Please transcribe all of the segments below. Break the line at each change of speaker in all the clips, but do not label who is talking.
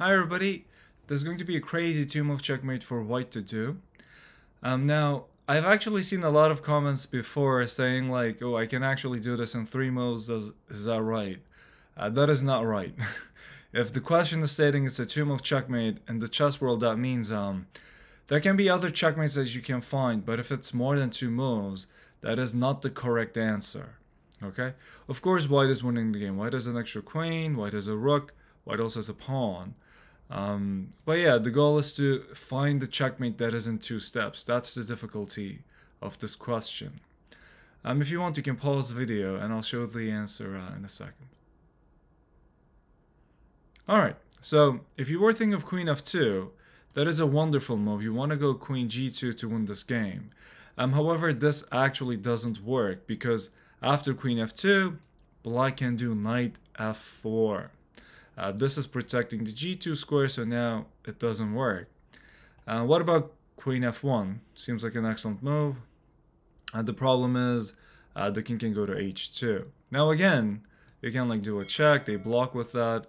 Hi everybody, there's going to be a crazy 2-move checkmate for white to do. Now, I've actually seen a lot of comments before saying like, oh, I can actually do this in 3 moves, is that right? That is not right. If the question is stating it's a 2-move checkmate, in the chess world that means there can be other checkmates that you can find, but if it's more than 2 moves, that is not the correct answer. Okay? Of course, white is winning the game. White has an extra queen, white has a rook, white also has a pawn. But yeah, the goal is to find the checkmate that is in 2 steps. That's the difficulty of this question. If you want, you can pause the video and I'll show the answer in a second. Alright, so if you were thinking of queen f2, that is a wonderful move. You want to go queen g2 to win this game. However, this actually doesn't work because after queen f2, black can do knight f4. This is protecting the g2 square, so now it doesn't work. What about queen f1? Seems like an excellent move. The problem is the king can go to h2. Now again, you can like do a check, they block with that.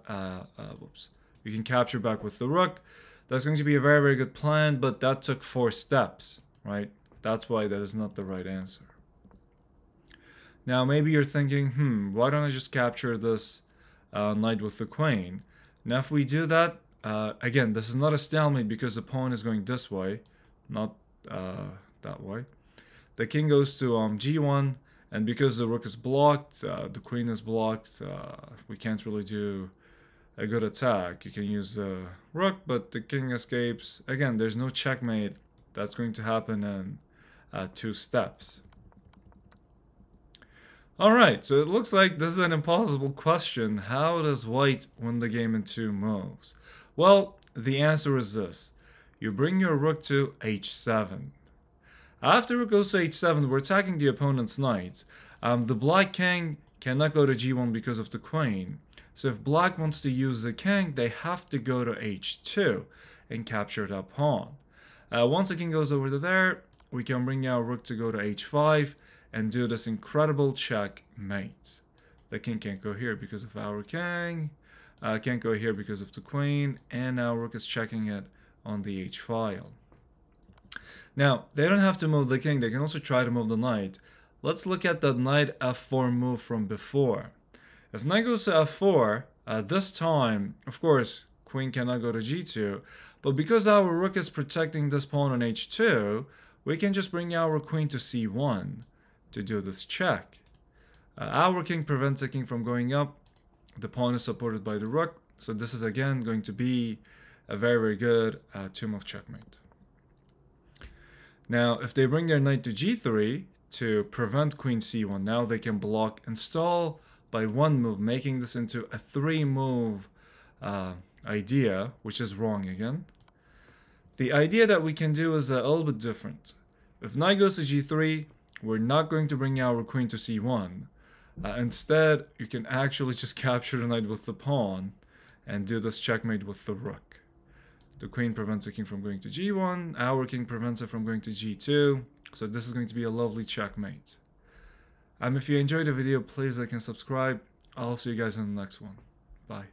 Whoops. You can capture back with the rook. That's going to be a very, very good plan, but that took 4 steps, right? That's why that is not the right answer. Now maybe you're thinking, why don't I just capture this knight with the queen? Now if we do that, again, this is not a stalemate because the pawn is going this way, not that way. The king goes to g1, and because the rook is blocked, the queen is blocked, we can't really do a good attack. You can use the rook, but the king escapes. Again, there's no checkmate. That's going to happen in 2 steps. Alright, so it looks like this is an impossible question. How does white win the game in 2 moves? Well, the answer is this. You bring your rook to h7. After rook goes to h7, we're attacking the opponent's knight. The black king cannot go to g1 because of the queen. So if black wants to use the king, they have to go to h2 and capture that pawn. Once the king goes over to there, we can bring our rook to go to h5 and do this incredible checkmate. The king can't go here because of our king, can't go here because of the queen, and our rook is checking it on the h file. Now, they don't have to move the king, they can also try to move the knight. Let's look at the knight f4 move from before. If knight goes to f4, this time, of course, queen cannot go to g2, but because our rook is protecting this pawn on h2, we can just bring our queen to c1 to do this check. Our king prevents the king from going up. The pawn is supported by the rook, so this is again going to be a very, very good 2-move checkmate. Now, if they bring their knight to g3 to prevent queen c1, now they can block and stall by 1 move, making this into a 3-move idea, which is wrong again. The idea that we can do is a little bit different. If knight goes to g3, we're not going to bring our queen to c1. Instead, you can actually just capture the knight with the pawn and do this checkmate with the rook. The queen prevents the king from going to g1, our king prevents it from going to g2, so this is going to be a lovely checkmate. If you enjoyed the video, please like and subscribe. I'll see you guys in the next one. Bye.